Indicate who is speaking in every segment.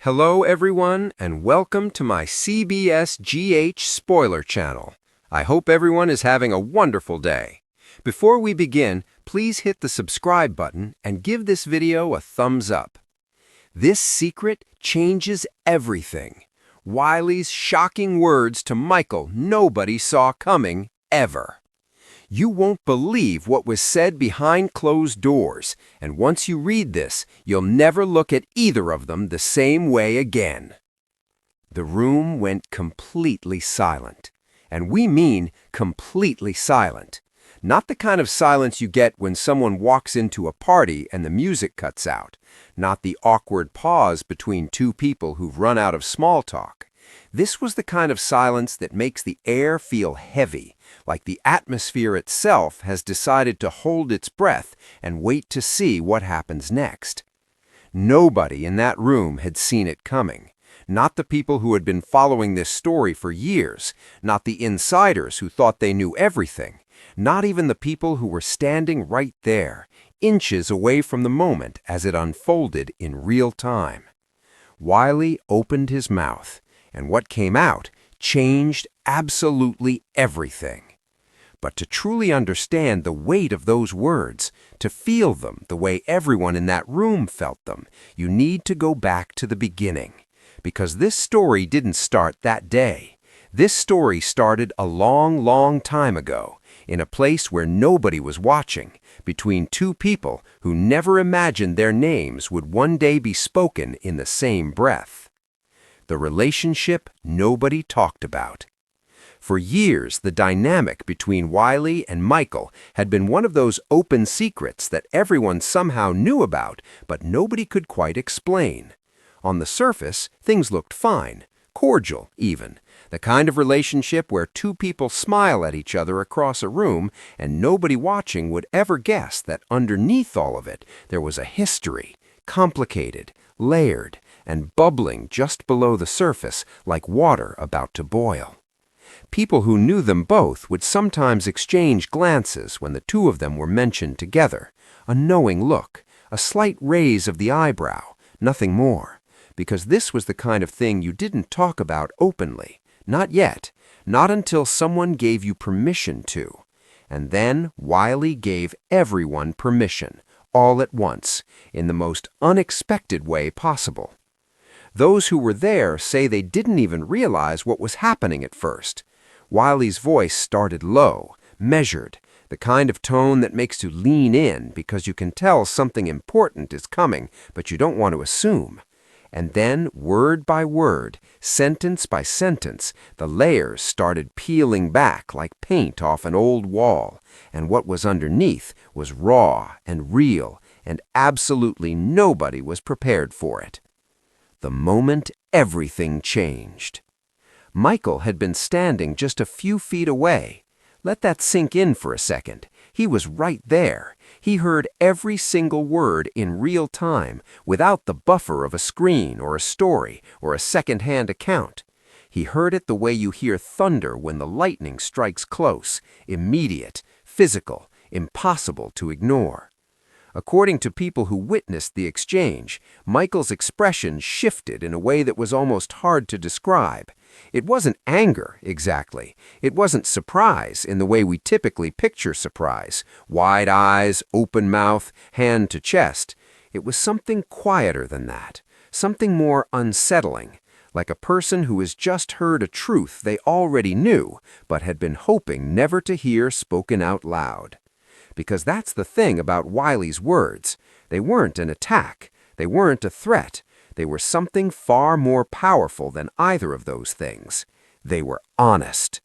Speaker 1: Hello everyone and welcome to my CBS GH spoiler channel. I hope everyone is having a wonderful day. Before we begin, please hit the subscribe button and give this video a thumbs up. This secret changes everything. Wiley's shocking words to Michael nobody saw coming ever. You won't believe what was said behind closed doors, and once you read this, you'll never look at either of them the same way again. The room went completely silent, and we mean completely silent. Not the kind of silence you get when someone walks into a party and the music cuts out. Not the awkward pause between two people who've run out of small talk. This was the kind of silence that makes the air feel heavy, like the atmosphere itself has decided to hold its breath and wait to see what happens next. Nobody in that room had seen it coming. Not the people who had been following this story for years, not the insiders who thought they knew everything, not even the people who were standing right there, inches away from the moment as it unfolded in real time. Wiley opened his mouth, and what came out changed absolutely everything. But to truly understand the weight of those words, to feel them the way everyone in that room felt them, you need to go back to the beginning. Because this story didn't start that day. This story started a long, long time ago, in a place where nobody was watching, between two people who never imagined their names would one day be spoken in the same breath. The relationship nobody talked about. For years, the dynamic between Wiley and Michael had been one of those open secrets that everyone somehow knew about, but nobody could quite explain. On the surface, things looked fine, cordial even, the kind of relationship where two people smile at each other across a room and nobody watching would ever guess that underneath all of it there was a history, complicated, layered, and bubbling just below the surface like water about to boil. People who knew them both would sometimes exchange glances when the two of them were mentioned together, a knowing look, a slight raise of the eyebrow, nothing more, because this was the kind of thing you didn't talk about openly, not yet, not until someone gave you permission to. And then Wiley gave everyone permission, all at once, in the most unexpected way possible. Those who were there say they didn't even realize what was happening at first. Wiley's voice started low, measured, the kind of tone that makes you lean in because you can tell something important is coming, but you don't want to assume. And then, word by word, sentence by sentence, the layers started peeling back like paint off an old wall, and what was underneath was raw and real, and absolutely nobody was prepared for it. The moment everything changed. Michael had been standing just a few feet away. Let that sink in for a second. He was right there. He heard every single word in real time, without the buffer of a screen or a story or a second-hand account. He heard it the way you hear thunder when the lightning strikes close, immediate, physical, impossible to ignore. According to people who witnessed the exchange, Michael's expression shifted in a way that was almost hard to describe. It wasn't anger, exactly. It wasn't surprise in the way we typically picture surprise. Wide eyes, open mouth, hand to chest. It was something quieter than that, something more unsettling, like a person who has just heard a truth they already knew, but had been hoping never to hear spoken out loud. Because that's the thing about Wiley's words. They weren't an attack. They weren't a threat. They were something far more powerful than either of those things. They were honest.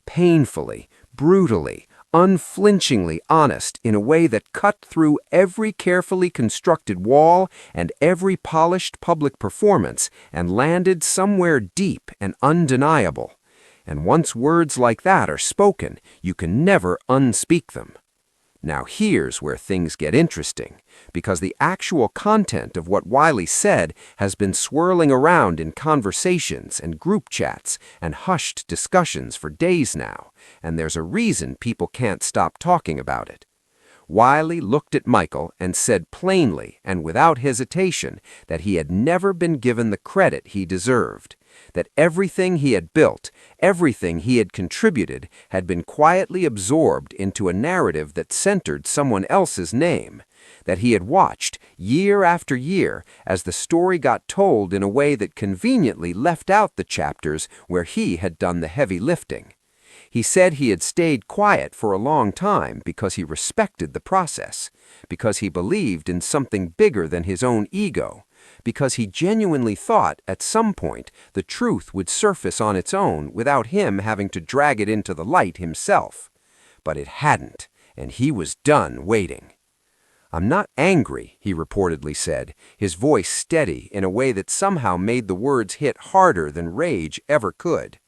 Speaker 1: Painfully, brutally, unflinchingly honest in a way that cut through every carefully constructed wall and every polished public performance and landed somewhere deep and undeniable. And once words like that are spoken, you can never unspeak them. Now here's where things get interesting, because the actual content of what Wiley said has been swirling around in conversations and group chats and hushed discussions for days now, and there's a reason people can't stop talking about it. Wiley looked at Michael and said plainly and without hesitation that he had never been given the credit he deserved, that everything he had built, everything he had contributed, had been quietly absorbed into a narrative that centered someone else's name, that he had watched, year after year, as the story got told in a way that conveniently left out the chapters where he had done the heavy lifting. He said he had stayed quiet for a long time because he respected the process, because he believed in something bigger than his own ego, because he genuinely thought at some point the truth would surface on its own without him having to drag it into the light himself. But it hadn't, and he was done waiting. "I'm not angry," he reportedly said, his voice steady in a way that somehow made the words hit harder than rage ever could.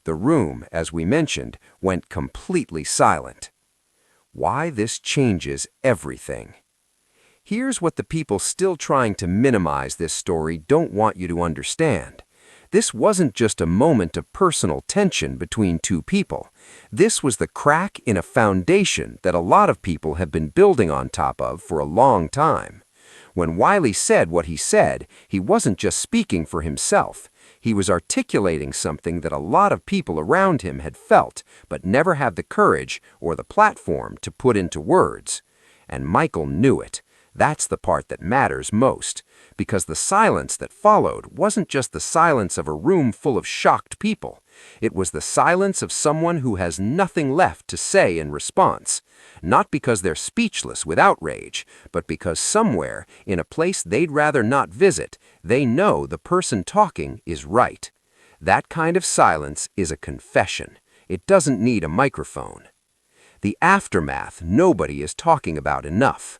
Speaker 1: The room, as we mentioned, went completely silent. Why this changes everything. Here's what the people still trying to minimize this story don't want you to understand. This wasn't just a moment of personal tension between two people. This was the crack in a foundation that a lot of people have been building on top of for a long time. When Wiley said what he said, he wasn't just speaking for himself. He was articulating something that a lot of people around him had felt, but never had the courage or the platform to put into words. And Michael knew it. That's the part that matters most, because the silence that followed wasn't just the silence of a room full of shocked people. It was the silence of someone who has nothing left to say in response, not because they're speechless with outrage, but because somewhere, in a place they'd rather not visit, they know the person talking is right. That kind of silence is a confession. It doesn't need a microphone. The aftermath nobody is talking about enough.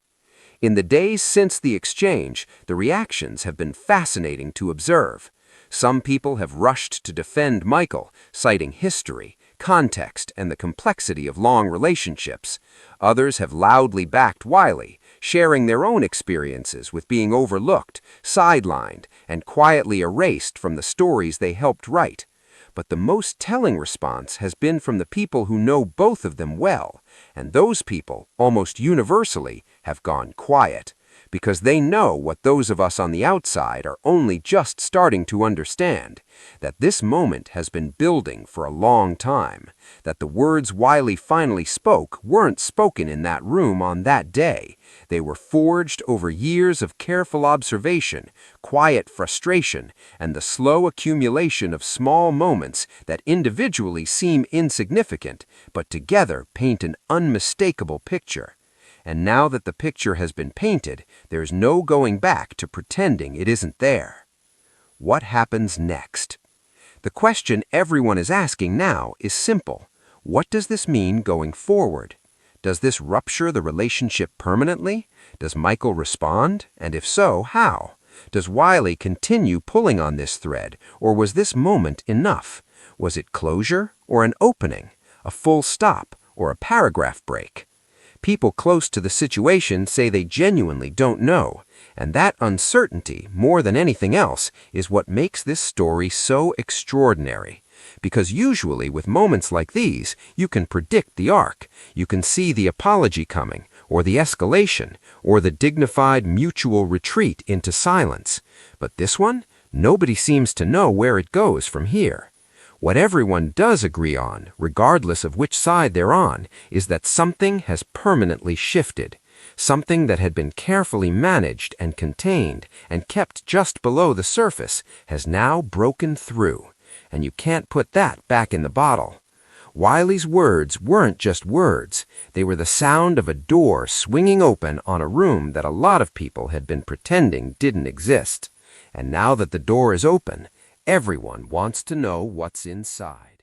Speaker 1: In the days since the exchange, the reactions have been fascinating to observe. Some people have rushed to defend Michael, citing history, context, and the complexity of long relationships. Others have loudly backed Wiley, sharing their own experiences with being overlooked, sidelined, and quietly erased from the stories they helped write. But the most telling response has been from the people who know both of them well, and those people, almost universally, have gone quiet, because they know what those of us on the outside are only just starting to understand, that this moment has been building for a long time, that the words Wiley finally spoke weren't spoken in that room on that day. They were forged over years of careful observation, quiet frustration, and the slow accumulation of small moments that individually seem insignificant, but together paint an unmistakable picture. And now that the picture has been painted, there's no going back to pretending it isn't there. What happens next? The question everyone is asking now is simple. What does this mean going forward? Does this rupture the relationship permanently? Does Michael respond? And if so, how? Does Wiley continue pulling on this thread, or was this moment enough? Was it closure or an opening, a full stop or a paragraph break? People close to the situation say they genuinely don't know, and that uncertainty, more than anything else, is what makes this story so extraordinary. Because usually with moments like these, you can predict the arc. You can see the apology coming, or the escalation, or the dignified mutual retreat into silence. But this one, nobody seems to know where it goes from here. What everyone does agree on, regardless of which side they're on, is that something has permanently shifted. Something that had been carefully managed and contained and kept just below the surface has now broken through. And you can't put that back in the bottle. Wiley's words weren't just words. They were the sound of a door swinging open on a room that a lot of people had been pretending didn't exist. And now that the door is open, everyone wants to know what's inside.